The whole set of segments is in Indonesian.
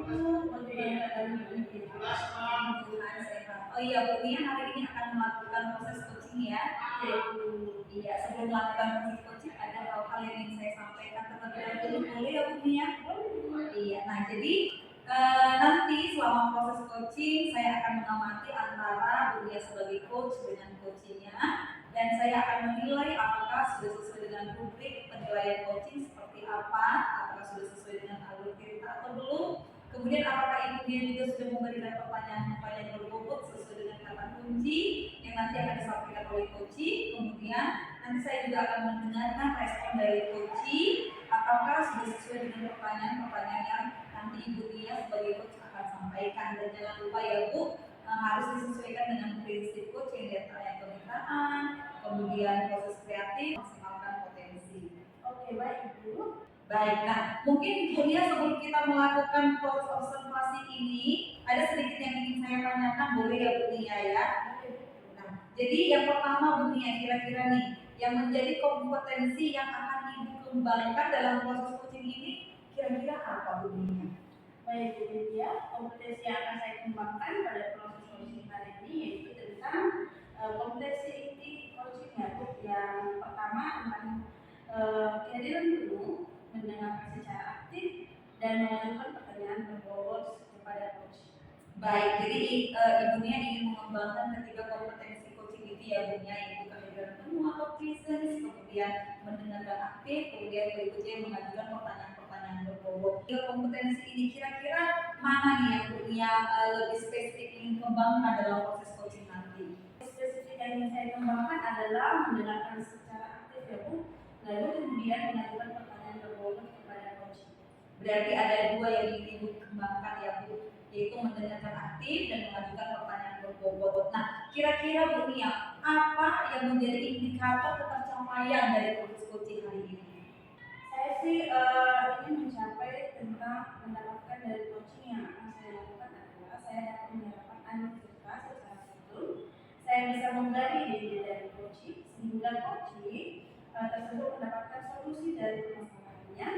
Tuhan sehat. Oh iya, Bu Nia hari ini akan melakukan proses coaching ya. Iya, sebelum melakukan proses coaching ada hal-hal yang ingin saya sampaikan terlebih dahulu, boleh ya Bu Nia? Iya, nah jadi nanti selama proses coaching saya akan mengamati antara Bu Nia sebagai coach dengan coachingnya, dan saya akan menilai apakah sudah sesuai dengan rubrik penilaian coaching seperti apa, apakah sudah sesuai dengan alur cerita atau belum. Kemudian apakah Ibu Dia juga sudah memberikan pertanyaan-pertanyaan berbobot sesuai dengan kata kunci yang nanti akan disampaikan oleh coaching. Kemudian nanti saya juga akan mendengarkan respon dari coaching, apakah sudah sesuai dengan pertanyaan-pertanyaan yang nanti Ibu Dia sebagai coach akan sampaikan. Dan jangan lupa ya Bu, harus disesuaikan dengan prinsip coach yang diantaranya kemitraan, kemudian proses kreatif, maksimalkan potensi. Oke, baik Ibu. Baik, nah mungkin Bu Nia sebelum kita melakukan proses observasi ini, ada sedikit yang ingin saya tanyakan, boleh ya Bu Nia ya? Nah, jadi yang pertama Bu Nia, kira-kira nih, yang menjadi kompetensi yang akan Ibu kembangkan dalam proses coaching ini, kira-kira apa Bu Nia? Baik, jadi ya, kompetensi yang akan saya kembangkan pada proses coaching hari ini yaitu tentang kompetensi coaching ya Bu. Yang pertama tentang kehadiran penuh, mendengarkan secara aktif, dan mengajukan pertanyaan berbobot kepada coach. Baik, jadi Ibu Nia ingin mengembangkan ketiga kompetensi coaching itu ya Bu Nia, yaitu kehadiran penuh atau presence, kemudian mendengarkan aktif, kemudian berikutnya mengajukan pertanyaan-pertanyaan berbobot. Tiga kompetensi ini kira-kira mana nih yang Bu Nia lebih spesifik ingin kembangkan dalam proses coaching nanti? Spesifik yang ingin saya kembangkan adalah mendengarkan secara aktif ya Bu, lalu kemudian mengajukan pertanyaan berbobot kepada coach. Berarti ada dua yang ingin Ibu kembangkan ya Bu, yaitu mendengarkan aktif dan mengajukan pertanyaan berbobot. Nah, kira-kira Bu Nia, apa yang menjadi indikator tercapaian dari proses coaching hari ini? Saya sih ingin mencapai tentang mendapatkan dari coaching yang akan saya lakukan adalah saya dapat mendapatkan analitika secara betul. Saya bisa menggali diri dari coaching sehingga coaching tersebut mendapatkan solusi dari permasalahannya,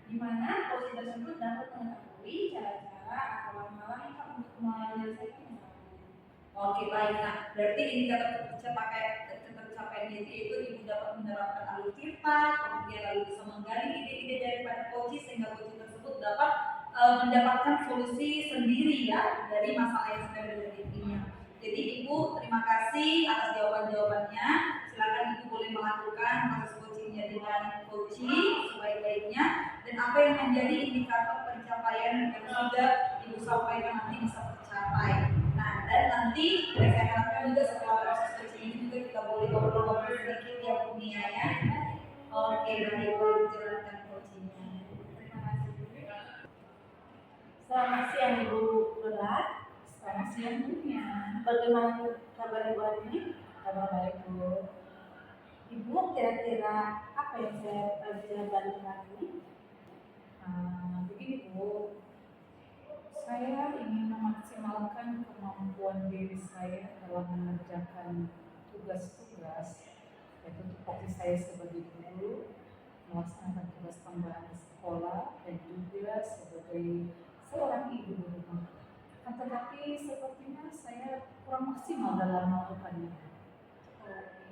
di mana coaching tersebut dapat mengetahui cara-cara atau langkah-langkah untuk menyelesaikan masalahnya. Oke, baik. Nah, berarti indikator tercapainya itu Ibu dapat menerapkan alur cerita, kemudian lalu bisa menggali ide-ide daripada coaching sehingga coaching tersebut dapat mendapatkan solusi sendiri ya dari masalah yang sedang dihadapinya. Jadi Ibu terima kasih atas jawaban-jawabannya. Silakan Ibu boleh melakukan proses coachingnya dengan coaching sebaik-baiknya, dan apa yang menjadi indikator pencapaian yang sudah Ibu sampaikan nanti bisa tercapai. Nah, dan nanti saya harapkan juga setelah proses coaching ini juga kita boleh ngobrol-ngobrol sedikit ya Bu Nia ya. Oke, baik, boleh dijalankan coachingnya. Terima kasih. Selamat siang Ibu Berat. Selamat siang Bu Nia. Bagaimana kabar Ibu hari ini? Kabar baik Bu. Ibu kira-kira apa yang saya bisa bantu hari ini? Begini Bu, saya ingin memaksimalkan kemampuan diri saya dalam mengerjakan tugas-tugas, yaitu tupoksi saya sebagai guru, melaksanakan tugas tambahan di sekolah, dan juga sebagai seorang ibu di rumah. Tetapi sepertinya saya kurang maksimal dalam melakukannya.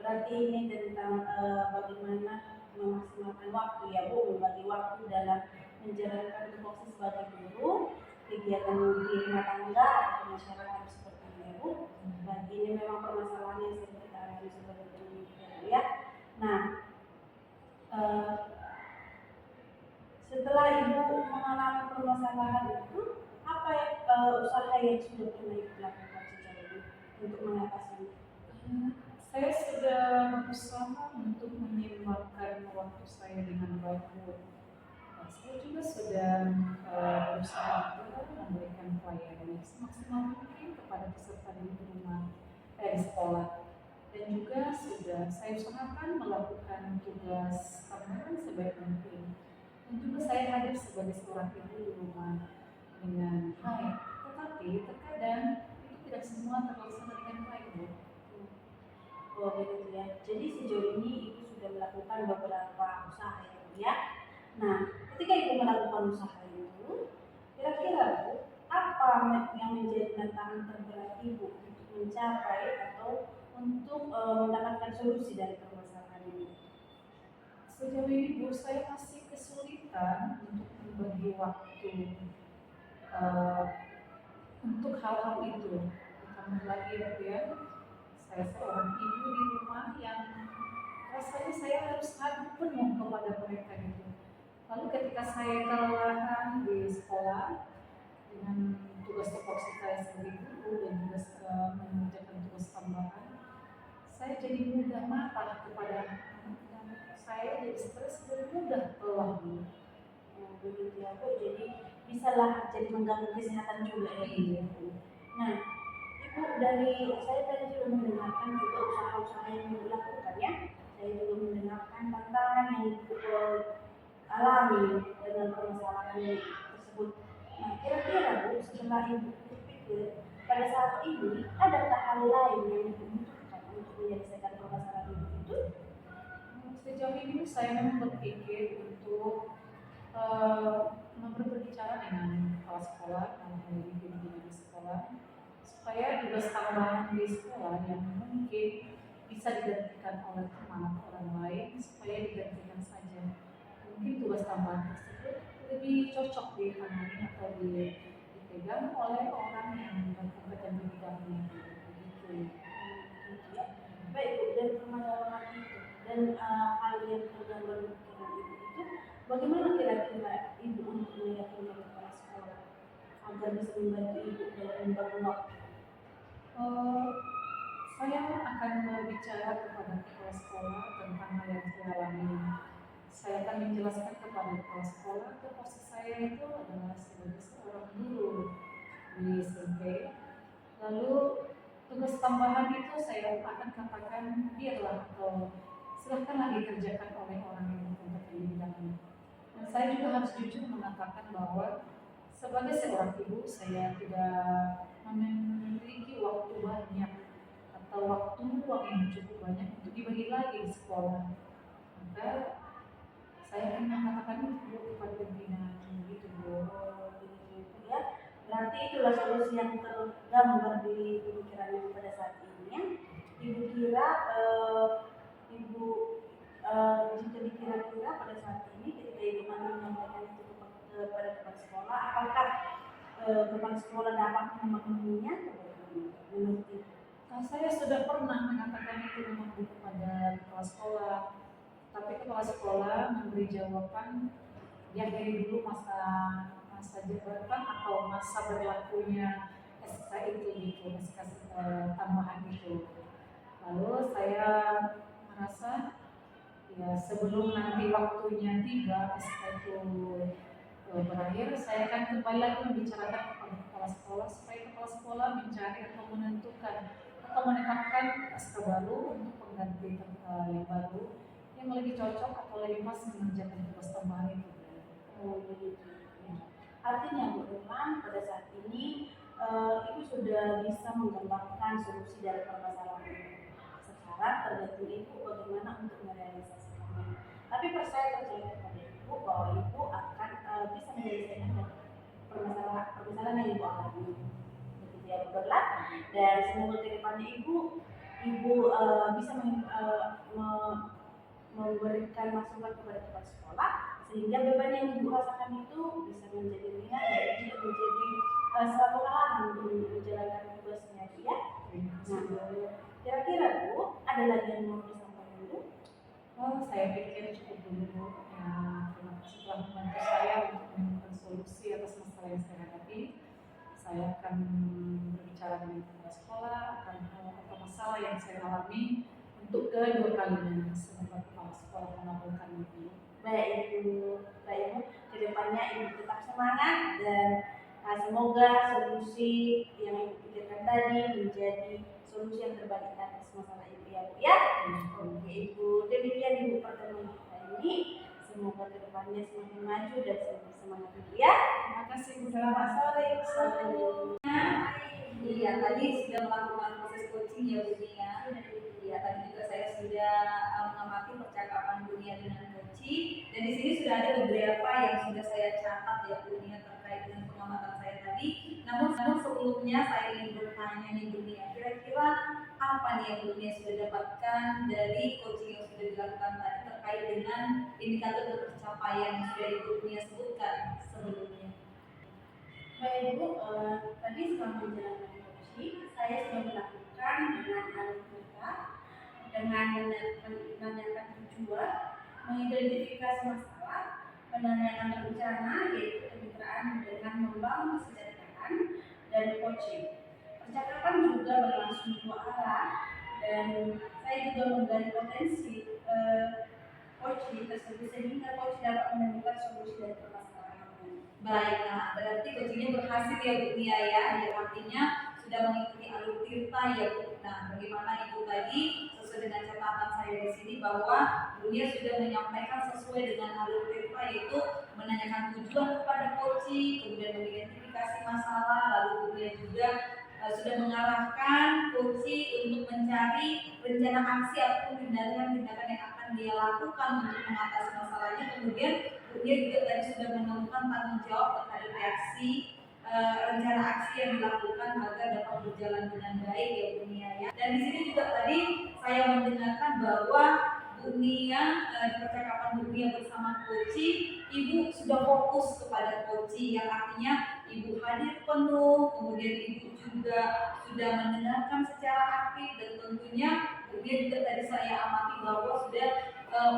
Berarti ini tentang bagaimana memaksimalkan waktu ya Bu, membagi waktu dalam menjalankan tupoksi sebagai guru, kegiatan di rumah tangga atau masyarakat seperti ini ya Bu. Bagi ini memang permasalahan yang sering kita alami sebagai guru ya. Nah, setelah Ibu mengalami permasalahan itu, apa usaha yang sudah pernah Ibu lakukan sejauh ini untuk mengatasinya? Saya sudah berusaha untuk menyeimbangkan waktu saya dengan baik. Saya juga sudah berusaha juga memberikan pelayanan yang semaksimal mungkin kepada peserta di rumah, di sekolah, dan juga sudah saya usahakan melakukan tugas tambahan sebaik mungkin. Dan juga saya hadir sebagai seorang ibu di rumah dengan baik. Tetapi terkadang itu tidak semua terlaksana dengan baik, Bu. Oh begitu ya. Jadi sejauh ini Ibu sudah melakukan beberapa usaha ya. Nah, ketika Ibu melakukan usaha itu, kira-kira Bu, yang menjadi tantangan terberat Ibu untuk mencapai atau untuk mendapatkan solusi dari permasalahan ini? Sejauh ini Bu, saya masih kesulitan untuk membagi waktu eh, untuk hal-hal itu. Ditambah lagi ya Bu ya, saya seorang ibu di rumah yang rasanya saya harus hadir penuh kepada mereka gitu. Lalu ketika saya kelelahan di sekolah dengan tugas tupoksi saya sebagai guru dan juga mengerjakan tugas tambahan, saya jadi mudah marah kepada anak-anak dan saya jadi stres dan mudah lelah. Begitu ya Bu, jadi bisalah jadi mengganggu kesehatan juga ya Bu. Iya. Nah, Ibu, dari saya tadi juga mendengarkan juga usaha-usaha yang Ibu lakukan ya. Saya juga mendengarkan tantangan yang Ibu alami dengan permasalahan tersebut. Nah, kira-kira Bu, setelah Ibu berpikir, pada saat ini adakah hal lain yang Ibu butuhkan untuk menyelesaikan permasalahan Ibu itu? Sejauh ini saya memang berpikir untuk berbicara dengan kepala sekolah, dalam hal ini pimpinan di sekolah, supaya tugas tambahan di sekolah yang mungkin bisa digantikan oleh teman atau orang lain, supaya digantikan saja. Mungkin tugas tambahan tersebut lebih cocok ditangani atau dipegang oleh orang yang berkompeten di bidangnya. Begitu. Ya. Baik Bu, dan permasalahan itu dan hal yang tergambar di pikiran Ibu itu, bagaimana kira-kira Ibu untuk meyakinkan kepala sekolah agar bisa membantu Ibu dalam membagi waktu? Saya akan berbicara kepada kepala sekolah tentang hal yang saya alami. Saya akan menjelaskan kepada kepala sekolah ke posisi saya itu adalah sebagai seorang guru di SMP. Lalu tugas tambahan itu saya akan katakan biarlah atau silahkanlah dikerjakan oleh orang yang berkompeten di bidangnya. Dan saya juga harus jujur mengatakan bahwa sebagai seorang ibu saya tidak memiliki waktu banyak atau waktu luang yang cukup banyak untuk dibagi lagi di sekolah. Maka saya akan mengatakan itu kepada pimpinan gitu Bu. Ya, berarti itulah solusi yang tergambar di pikiran Ibu pada saat ini ya. Ibu kira Ibu jika dikira-kira pada saat ini ketika Ibu nanti menyampaikan itu kepada kepala sekolah, apakah kepala sekolah dapat memenuhinya menurut Ibu? Saya sudah pernah mengatakan itu memang kepada kepala sekolah, tapi kepala sekolah memberi jawaban yang dari dulu masa jabatan atau masa berlakunya SK itu gitu, SK tambahan itu. Lalu saya merasa ya sebelum nanti waktunya tiba SK itu berakhir, saya akan kembali lagi membicarakan kepada kepala sekolah supaya kepala sekolah mencari atau menentukan atau menetapkan SK baru untuk pengganti yang baru yang lebih cocok atau lebih pas mengerjakan tugas tambahan itu. Begitu. Artinya Bu Irman, pada saat ini Ibu sudah bisa menggambarkan solusi dari permasalahan ini. Sekarang tergantung Ibu bagaimana untuk merealisasikannya. Tapi saya percaya kepada Ibu bahwa Ibu akan bisa menyelesaikan permasalahan yang Ibu alami. Begitu ya Bu Dorla. Dan semoga ke depannya Ibu bisa memberikan masukan kepada kepala sekolah sehingga beban yang Ibu rasakan itu bisa menjadi ringan dan tidak menjadi suatu halangan untuk menjalankan tugasnya ya. Nah, kira-kira Bu, ada lagi yang mau disampaikan Bu? Saya pikir cukup dulu ya. Terima kasih telah membantu saya untuk menemukan solusi atas masalah yang saya hadapi. Saya akan berbicara dengan kepala sekolah akan hal atau masalah yang saya alami untuk kedua kalinya. Semoga kepala sekolah mengabulkan itu. Baik Ibu, kedepannya Ibu tetap semangat dan semoga solusi yang Ibu pikirkan tadi menjadi solusi yang terbaik atas masalah Ibu ya Bu ya. Oke Ibu, demikian Ibu pertemuan kita ini. Semoga kedepannya semakin maju dan semakin semangat Ibu ya. Terima kasih Bu. Selamat sore. Iya, tadi sudah melakukan proses coaching ya Bu ya. Iya, tadi juga saya sudah mengamati percakapan dunia dengan coaching dan di sini sudah ada beberapa yang sudah saya catat ya Bu ya terkait dengan pengamatan saya tadi. Namun sebelumnya saya ingin bertanya nih Bu Nia, kira-kira apa nih yang Bu Nia sudah dapatkan dari coaching yang sudah dilakukan tadi terkait dengan indikator pencapaian yang sudah Ibu Nia sebutkan sebelumnya? Baik Bu, tadi selama menjalankan coaching, saya sudah melakukan dengan alur kita, dengan menanyakan tujuan, mengidentifikasi masalah, menanyakan rencana, yaitu kemitraan dengan membangun kesejahteraan, dan coaching. Percakapan juga berlangsung dua arah, dan saya juga menggali potensi coaching tersebut sehingga coach dapat menemukan solusi dari permasalahan. Baik, nah berarti coachingnya berhasil ya Bu Nia ya, artinya sudah mengikuti alur tirta ya Bu. Nah, bagaimana Ibu tadi sesuai dengan catatan saya di sini bahwa Bu Nia sudah menyampaikan sesuai dengan alur tirta, yaitu menanyakan tujuan kepada coaching, kemudian mengidentifikasi masalah, lalu Bu Nia juga sudah mengarahkan coaching untuk mencari rencana aksi ataupun tindakan-tindakan yang akan dia lakukan untuk mengatasi masalahnya. Kemudian dia juga tadi sudah menemukan tanggung jawab terhadap reaksi rencana aksi yang dilakukan agar dapat berjalan dengan baik ya Bu Nia ya. Dan di sini juga tadi saya mendengarkan bahwa Bu Nia di percakapan Bu Nia bersama coaching, Ibu sudah fokus kepada coaching, yang artinya Ibu hadir penuh, kemudian Ibu juga sudah mendengarkan secara aktif, dan tentunya Bu Nia juga tadi saya amati bahwa sudah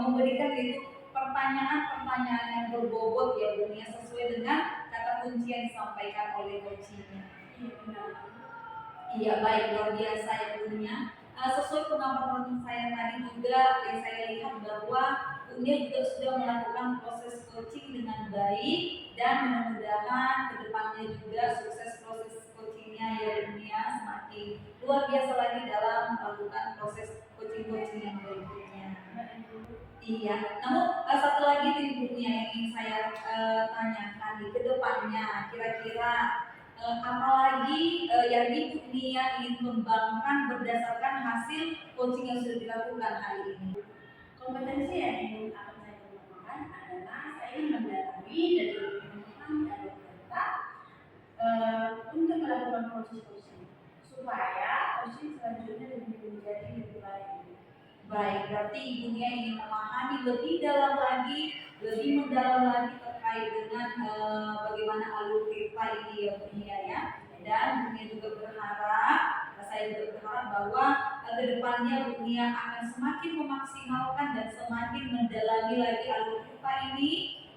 memberikan itu pertanyaan-pertanyaan yang berbobot ya Bu Nia, sesuai dengan kata kunci yang disampaikan oleh coachingnya. Iya baik, luar biasa ya Bu Nia. Sesuai pengamatan saya tadi juga yang saya lihat bahwa Bu Nia juga sudah melakukan proses coaching dengan baik, dan mudah-mudahan kedepannya juga sukses proses coachingnya ya Bu Nia, semakin luar biasa lagi dalam melakukan proses coaching yang berikutnya. Iya, namun satu lagi nih Bu Nia yang ingin saya tanyakan di kedepannya, kira-kira apalagi yang Ibu Nia ingin kembangkan berdasarkan hasil coaching yang sudah dilakukan hari ini? Kompetensi yang ingin akan saya kembangkan adalah saya ingin mendalami dan menemukan jalur data untuk melakukan proses coaching supaya coaching selanjutnya menjadi lebih baik. Baik, berarti Ibu Nia ingin memahami lebih dalam lagi, lebih mendalam lagi terkait dengan bagaimana alur tirta ini ya Bu Nia ya. Dan Bu Nia juga berharap, saya juga berharap bahwa kedepannya Bu Nia akan semakin memaksimalkan dan semakin mendalami lagi alur tirta ini,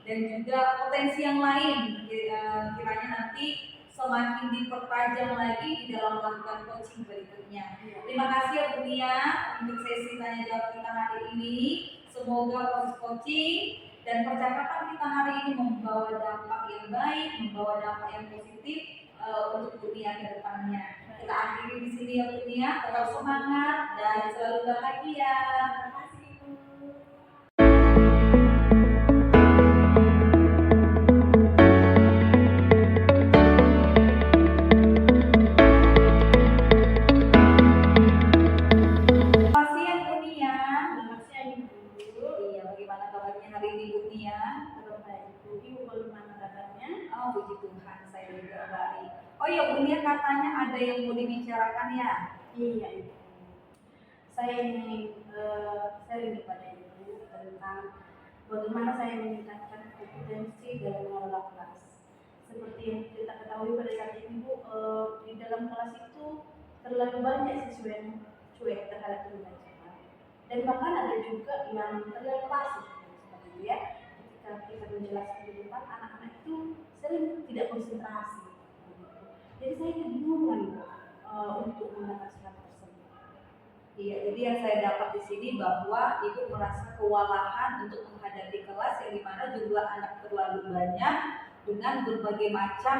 dan juga potensi yang lain kiranya nanti semakin dipertajam lagi di dalam melakukan coaching berikutnya. Terima kasih ya Bu Nia untuk sesi tanya jawab kita hari ini. Semoga proses coaching dan percakapan kita hari ini membawa dampak yang baik, membawa dampak yang positif untuk Bu Nia ke depannya. Kita akhiri di sini ya Bu Nia, tetap semangat dan selalu bahagia. Terima kasih Bu. Puji Tuhan, saya juga baik. Oh ya Bu Nia, katanya ada yang mau dibicarakan ya? Iya Ibu. Saya ingin sharing kepada Ibu tentang bagaimana saya meningkatkan kompetensi dalam mengelola kelas. Seperti yang kita ketahui pada saat ini Bu, di dalam kelas itu terlalu banyak siswa yang cuek terhadap pembelajaran, dan bahkan ada juga yang terlalu pasif seperti itu ya. Ketika kita menjelaskan di depan, anak-anak itu sering tidak konsentrasi. Jadi saya kebingungan untuk mengatasi hal tersebut. Iya, jadi yang saya dapat di sini bahwa Ibu merasa kewalahan untuk menghadapi kelas yang dimana jumlah anak terlalu banyak dengan berbagai macam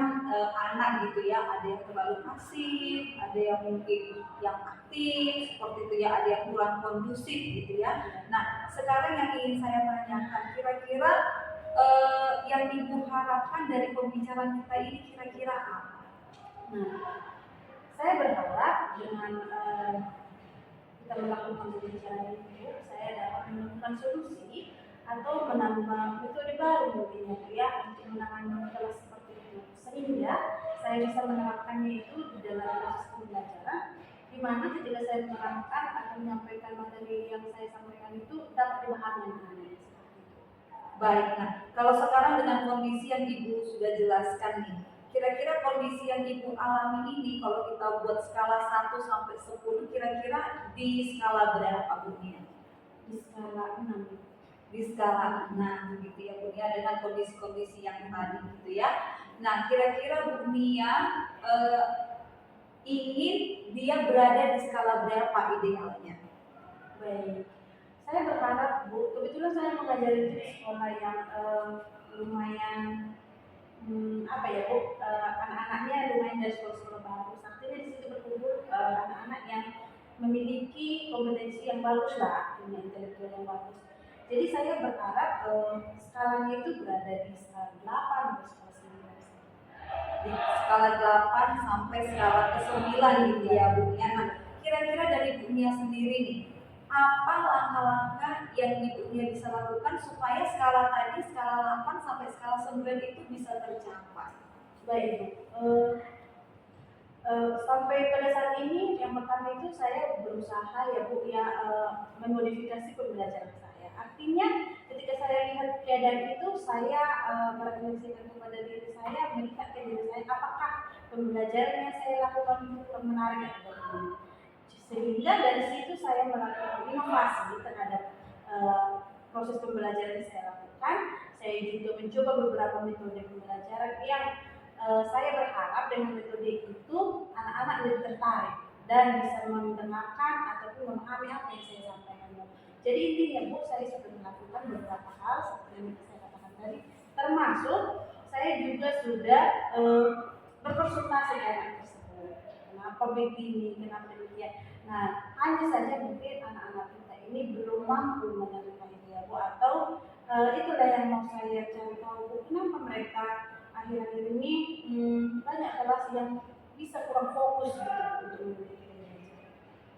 anak gitu ya. Ada yang terlalu pasif, ada yang mungkin yang aktif seperti itu ya, ada yang kurang kondusif gitu ya. Nah, sekarang yang ingin saya tanyakan, kira-kira yang Ibu harapkan dari pembicaraan kita ini kira-kira apa? Nah, saya berharap dengan kita melakukan pembicaraan ini, saya dapat menemukan solusi atau menambah metode baru mungkin ya untuk menangani kelas seperti itu, sehingga saya saya bisa menerapkannya itu di dalam proses pembelajaran, di mana ketika saya menerangkan atau menyampaikan materi yang saya sampaikan itu dapat dipahami anak-anak. Baik, nah kalau sekarang dengan kondisi yang Ibu sudah jelaskan nih, kira-kira kondisi yang Ibu alami ini kalau kita buat skala 1 sampai 10, kira-kira di skala berapa Bu Nia? Di skala 6. Di skala 6 gitu ya Bu Nia, dengan kondisi-kondisi yang tadi gitu ya. Nah kira-kira Bu Nia ingin dia berada di skala berapa idealnya? Baik, saya berharap Bu, kebetulan saya mengajari di sekolah yang lumayan apa ya Bu, anak-anaknya lumayan dari sekolah-sekolah bagus. Artinya di situ berkumpul anak-anak yang memiliki kompetensi yang bagus lah, punya intelektual yang bagus. Jadi saya berharap skalanya itu berada di skala 8 atau skala 9. Di skala 8 sampai skala ke 9 gitu ya Bu Nia. Nah, kira-kira dari Bu Nia sendiri nih, apa langkah-langkah yang Ibu Nia bisa lakukan supaya skala tadi, skala 8 sampai skala 9 itu bisa tercapai? Baik Bu, sampai pada saat ini yang pertama itu saya berusaha ya Bu ya memodifikasi pembelajaran saya. Artinya ketika saya lihat keadaan itu saya merefleksikan kepada diri saya, melihat ke diri saya apakah pembelajaran yang saya lakukan itu menarik atau tidak. Sehingga dari situ saya melakukan inovasi terhadap proses pembelajaran yang saya lakukan. Saya juga mencoba beberapa metode pembelajaran yang saya berharap dengan metode itu anak-anak lebih tertarik dan bisa mendengarkan ataupun memahami apa yang saya sampaikan. Jadi intinya Bu, saya sudah melakukan beberapa hal seperti yang saya katakan tadi, termasuk saya juga sudah berkonsultasi dengan anak tersebut. Kenapa begini, kenapa demikian. Nah, hanya saja mungkin anak-anak kita ini belum mampu menerima itu ya Bu, atau itulah yang mau saya cari tahu Bu, kenapa mereka akhir-akhir ini banyak kelas yang bisa kurang fokus gitu untuk memiliki.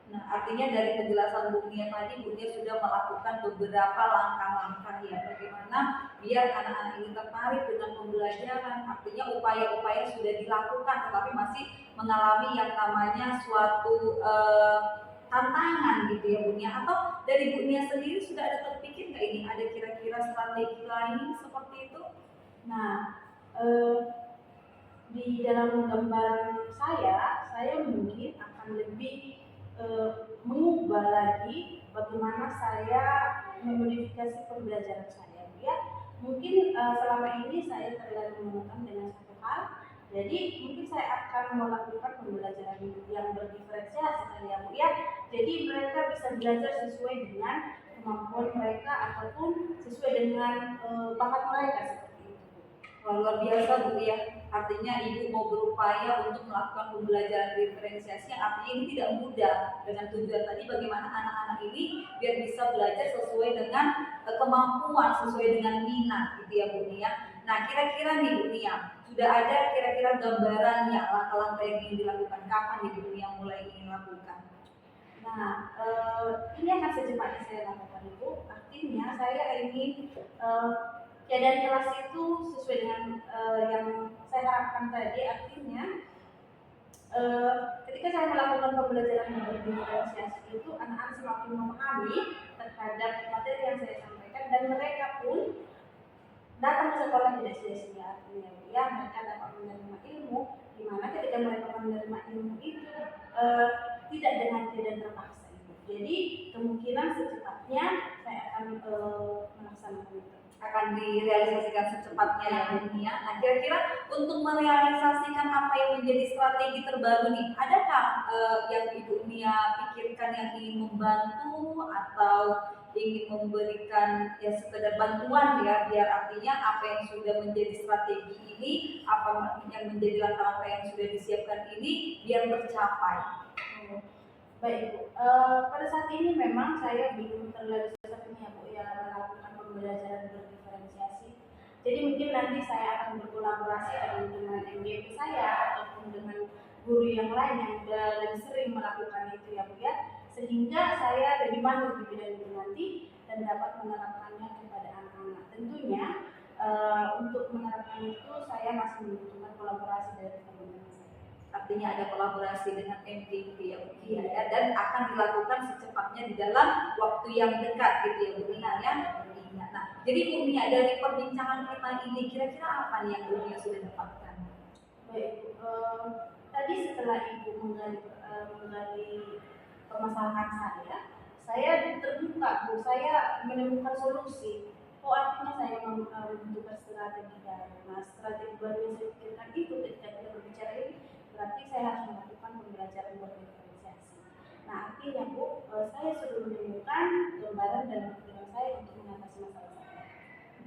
Nah, artinya dari penjelasan Bu Nia tadi, Bu Nia sudah melakukan beberapa langkah-langkah ya, bagaimana biar anak-anak ini tertarik dengan pembelajaran. Artinya upaya-upaya sudah dilakukan, tetapi masih mengalami yang namanya suatu tantangan gitu ya Bu Nia. Atau dari Bu Nia sendiri sudah ada terpikir nggak ini ada kira-kira strategi lain seperti itu? Nah, di dalam gambaran saya mungkin akan lebih mengubah lagi bagaimana saya memodifikasi pembelajaran saya. Ya, mungkin selama ini saya terlalu monoton dengan satu hal, jadi mungkin saya akan melakukan pembelajaran yang berdiferensiasi kali ya Bu ya. Jadi mereka bisa belajar sesuai dengan kemampuan mereka ataupun sesuai dengan bakat mereka seperti itu. Luar biasa Bu ya. Artinya Ibu mau berupaya untuk melakukan pembelajaran diferensiasi yang artinya ini tidak mudah, dengan tujuan tadi bagaimana anak-anak ini biar bisa belajar sesuai dengan kemampuan, sesuai dengan minat gitu ya Bu Nia. Nah kira-kira nih Bu Nia, sudah ada kira-kira gambarannya langkah-langkah yang ingin dilakukan, kapan nih Bu Nia mulai ingin lakukan? Nah, ini akan secepatnya saya lakukan itu. Artinya saya ingin keadaan kelas itu sesuai dengan yang saya harapkan tadi. Artinya ketika saya melakukan pembelajaran yang berdiferensiasi itu anak-anak semakin memahami terhadap materi yang saya sampaikan dan mereka pun datang ke sekolah tidak sia-sia. Artinya ya mereka dapat menerima ilmu, di mana ketika mereka menerima ilmu itu tidak dengan keadaan terpaksa itu. Jadi kemungkinan secepatnya saya akan melaksanakan itu. Akan direalisasikan secepatnya ya Bu Nia. Nah kira-kira untuk merealisasikan apa yang menjadi strategi terbaru nih, adakah yang Ibu Nia pikirkan yang ingin membantu atau ingin memberikan ya sekedar bantuan ya, biar artinya apa yang sudah menjadi strategi ini, apa yang menjadi langkah-langkah yang sudah disiapkan ini biar tercapai? Baik Bu, pada saat ini memang saya belum terrealisasi ya Bu ya melakukan pembelajaran berdiferensiasi. Jadi mungkin nanti saya akan berkolaborasi dengan MGP saya ataupun dengan guru yang lain yang sudah lebih sering melakukan itu ya Bu ya, sehingga saya lebih banyak di bidang itu nanti dan dapat menerapkannya kepada anak-anak. Tentunya untuk menerapkan itu saya masih membutuhkan kolaborasi dari teman-teman artinya ada kolaborasi dengan MDP ya Bu Nia ya, dan akan dilakukan secepatnya di dalam waktu yang dekat gitu ya Bu Nia ya. Nah, jadi Bu Nia dari perbincangan kita ini kira-kira apa nih yang Bu Nia sudah dapatkan? Baik, tadi setelah Ibu menggali permasalahan saya terbuka Bu, saya menemukan solusi. Oh, artinya saya membentukkan strategi baru. Nah, strategi baru yang saya pikirkan itu ketika kita berbicara ini, berarti saya harus melakukan pembelajaran berdiferensiasi. Nah, artinya Bu, saya sudah menemukan gambaran dan pikiran saya untuk mengatasi masalah saya.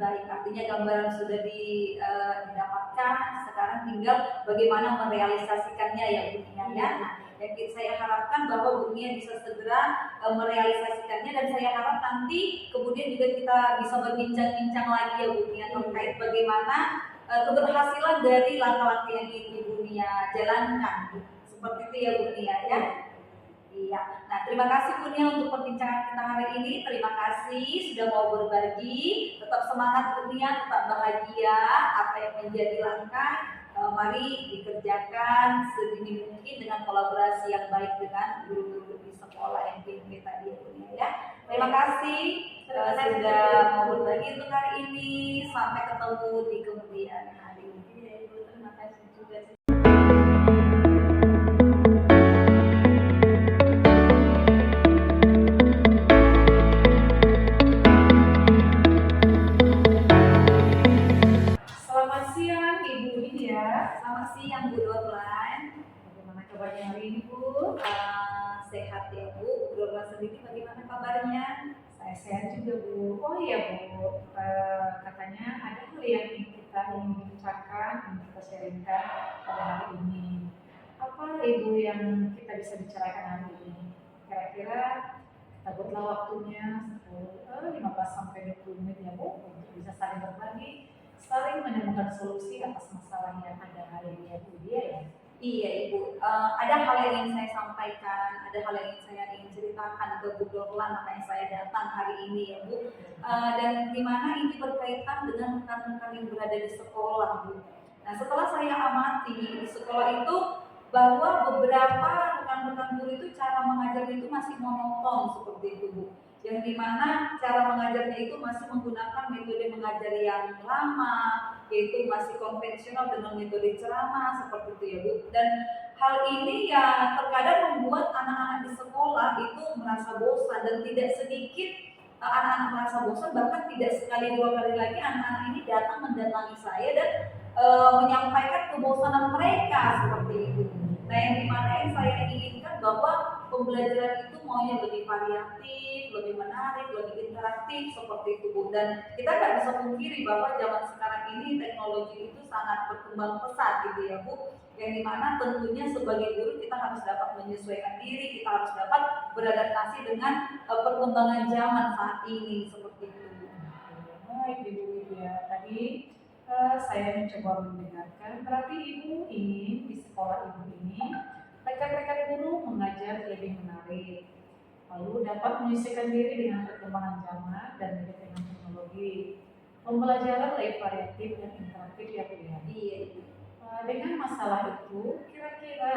Baik, artinya gambaran sudah didapatkan, sekarang tinggal bagaimana merealisasikannya ya Bu Nia ya. Nah, yang saya harapkan bahwa Bu Nia bisa segera merealisasikannya, dan saya harap nanti kemudian juga kita bisa berbincang-bincang lagi ya Bu Nia terkait bagaimana keberhasilan dari langkah-langkah yang ingin Ibu Nia jalankan. Seperti itu ya Bu Nia ya. Iya, nah terima kasih Bu Nia untuk perbincangan kita hari ini. Terima kasih sudah mau berbagi. Tetap semangat Bu Nia, tetap bahagia. Apa yang menjadi langkah, mari dikerjakan sedini mungkin dengan kolaborasi yang baik dengan guru-guru di sekolah MPP tadi ya Bu Nia ya. Terima kasih sudah mau berbagi untuk hari ini. Sampai ketemu di kemudian hari. Iya Ibu, terima kasih juga. Selamat siang Ibu Widya. Selamat siang Bu Dorlan. Bagaimana kabarnya hari ini Bu? Sehat ya Bu. Bu Dorlan sendiri bagaimana kabarnya? Saya sehat juga Bu. Oh iya Bu, katanya ada hal yang kita ingin bicarakan, ingin kita sharingkan pada hari ini. Apa Ibu yang kita bisa bicarakan hari ini? Kira-kira kita buatlah waktunya 15-20 menit ya Bu, untuk bisa saling berbagi, saling menemukan solusi atas masalah yang ada hari ini ya Bu dia ya. Iya Ibu, ada hal yang ingin saya sampaikan, ada hal yang ingin saya ceritakan ke Bu Dorlan, makanya saya datang hari ini ya Bu. Dan dimana ini berkaitan dengan rekan-rekan yang berada di sekolah Bu. Nah setelah saya amati di sekolah itu bahwa beberapa rekan-rekan guru itu cara mengajarnya itu masih monoton seperti itu Bu. Yang dimana cara mengajarnya itu masih menggunakan metode mengajar yang lama, yaitu masih konvensional dengan metode ceramah seperti itu ya Bu. Dan hal ini ya terkadang membuat anak-anak di sekolah itu merasa bosan, dan tidak sedikit anak-anak merasa bosan, bahkan tidak sekali dua kali lagi anak-anak ini datang mendatangi saya dan menyampaikan kebosanan mereka seperti itu. Nah yang dimana yang saya inginkan bahwa pembelajaran itu maunya lebih variatif, lebih menarik, lebih interaktif seperti itu Bu. Dan kita nggak bisa pungkiri bahwa zaman sekarang ini teknologi itu sangat berkembang pesat gitu ya Bu. Yang dimana tentunya sebagai guru kita harus dapat menyesuaikan diri, kita harus dapat beradaptasi dengan perkembangan zaman saat ini seperti itu. Baik Ibu Widya, tadi saya mencoba mendengarkan, berarti Ibu ingin di sekolah Ibu ini rekan-rekan guru mengajar lebih menarik, lalu dapat menyesuaikan diri dengan perkembangan zaman dan dengan teknologi, pembelajaran lebih variatif dan interaktif ya Bu ya. Iya. Dengan masalah itu, kira-kira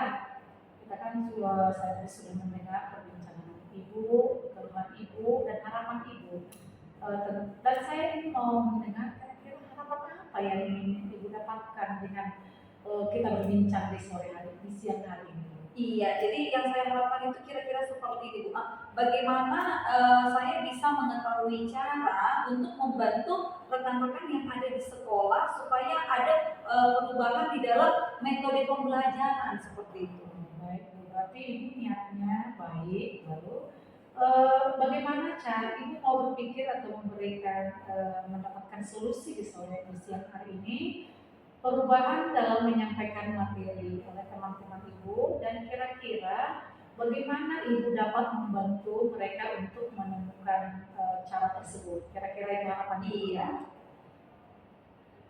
kita kan saya sudah mendengar perbincangan Ibu, keluhan Ibu dan harapan Ibu, dan saya ingin mau mendengar kira-kira harapan apa yang ingin Ibu dapatkan dengan kita berbincang di sore hari, di siang hari ini. Iya, jadi yang saya harapkan itu kira-kira seperti itu Bu. Bagaimana saya bisa mengetahui cara untuk membantu rekan-rekan yang ada di sekolah supaya ada perubahan di dalam metode pembelajaran seperti itu. Baik, berarti Ibu niatnya baik, lalu bagaimana cara Ibu mau berpikir atau memberikan mendapatkan solusi di sore di siang hari ini, perubahan dalam menyampaikan materi oleh teman-teman Ibu, dan kira-kira bagaimana Ibu dapat membantu mereka untuk menemukan cara tersebut. Kira-kira itu harapan Ibu ya?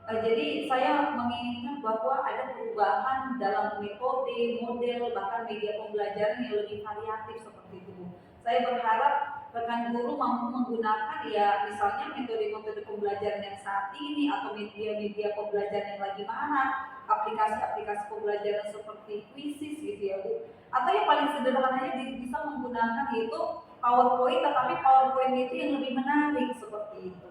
Jadi saya menginginkan bahwa ada perubahan dalam metode, model, bahkan media pembelajaran yang lebih variatif seperti itu. Saya berharap rekan guru mampu menggunakan ya misalnya metode-metode pembelajaran yang saat ini atau media-media pembelajaran yang lagi marak, aplikasi-aplikasi pembelajaran seperti Quizzes gitu ya Bu. Atau yang paling sederhananya bisa menggunakan yaitu PowerPoint, tetapi PowerPoint itu yang lebih menarik seperti itu.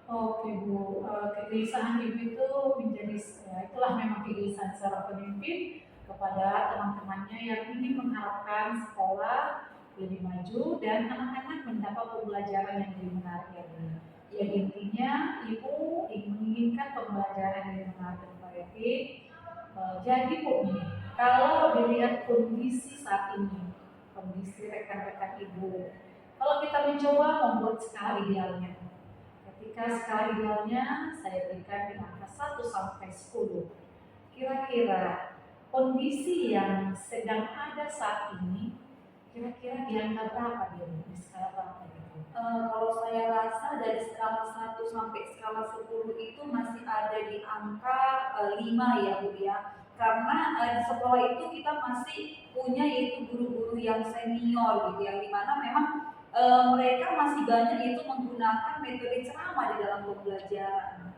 Oke Bu, kegelisahan Ibu itu menjadi, ya, itulah memang kegelisahan seorang pemimpin kepada teman-temannya yang ingin mengharapkan sekolah lebih maju dan anak-anak mendapat pembelajaran yang lebih menarik ya Bu. Jadi intinya Ibu menginginkan pembelajaran yang menarik dan variatif. Jadi Bu, kalau dilihat kondisi saat ini, kondisi rekan-rekan Ibu, kalau kita mencoba membuat skala idealnya, ketika skala idealnya saya berikan di angka 1 sampai 10, kira-kira kondisi yang sedang ada saat ini, kira-kira di angka berapa dia? Di skala berapa gitu? Kalau saya rasa dari skala 1 sampai skala 10 itu masih ada di angka 5 ya Bu ya. Karena di sekolah itu kita masih punya yaitu guru-guru yang senior gitu yang dimana memang mereka masih banyak yaitu menggunakan metode ceramah di dalam pembelajaran.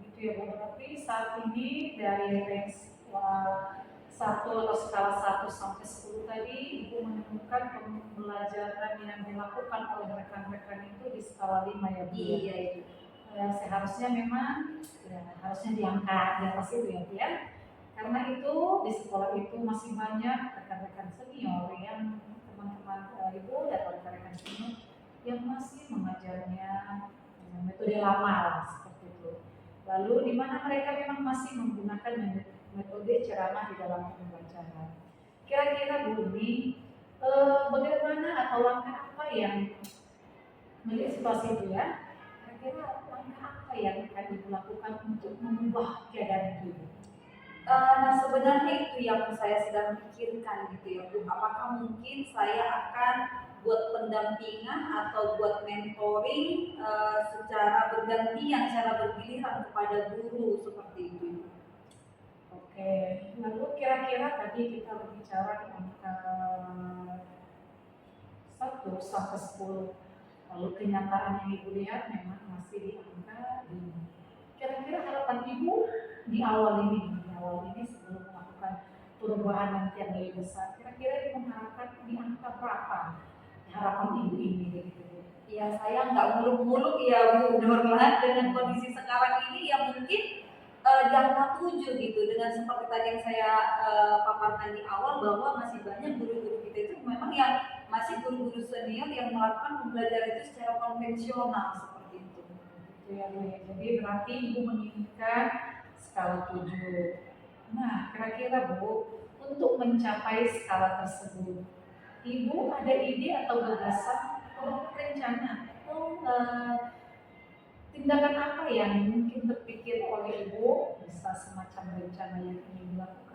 Gitu ya Bu. Tapi saat ini dari range 1 atau skala 1 sampai 10 tadi, Ibu menemukan pembelajaran yang dilakukan oleh rekan-rekan itu di skala 5 ya Bu. Iya itu. Seharusnya memang ya, harusnya diangkat di atas itu ya Bu ya. Karena itu di sekolah itu masih banyak rekan-rekan senior yang teman-teman Ibu dan rekan-rekan senior yang masih mengajarnya dengan metode lama lah, seperti itu. Lalu di mana mereka memang masih menggunakan metode ceramah di dalam pembelajaran. Kira-kira Bu ini bagaimana atau langkah apa yang melihat situasi itu ya? Kira-kira langkah apa yang akan Ibu lakukan untuk mengubah keadaan itu? Nah sebenarnya itu yang saya sedang pikirkan gitu ya Bu. Apakah mungkin saya akan buat pendampingan atau buat mentoring secara bergantian, secara bergiliran kepada guru seperti itu. Oke, lalu kira-kira tadi kita berbicara di angka 1 sampai 10. Lalu kenyataan yang Ibu lihat memang masih di angka 5. Kira-kira harapan Ibu di awal ini sebelum melakukan perubahan nanti yang lebih besar, kira-kira Ibu mengharapkan di angka berapa harapan Ibu ini begitu? Ya saya nggak muluk-muluk ya Bu, Norma, dengan kondisi sekarang ini yang mungkin di angka 7 gitu, dengan seperti tadi yang saya paparkan di awal bahwa masih banyak guru-guru kita itu memang yang masih guru-guru senior yang melakukan pembelajaran itu secara konvensional seperti itu. Itu ya Bu ya. Jadi berarti Ibu menginginkan skala 7. Nah, kira-kira Bu, untuk mencapai skala tersebut, Ibu ada ide atau gagasan atau rencana atau tindakan apa yang mungkin terpikir oleh Ibu, bisa semacam rencana yang ingin dilakukan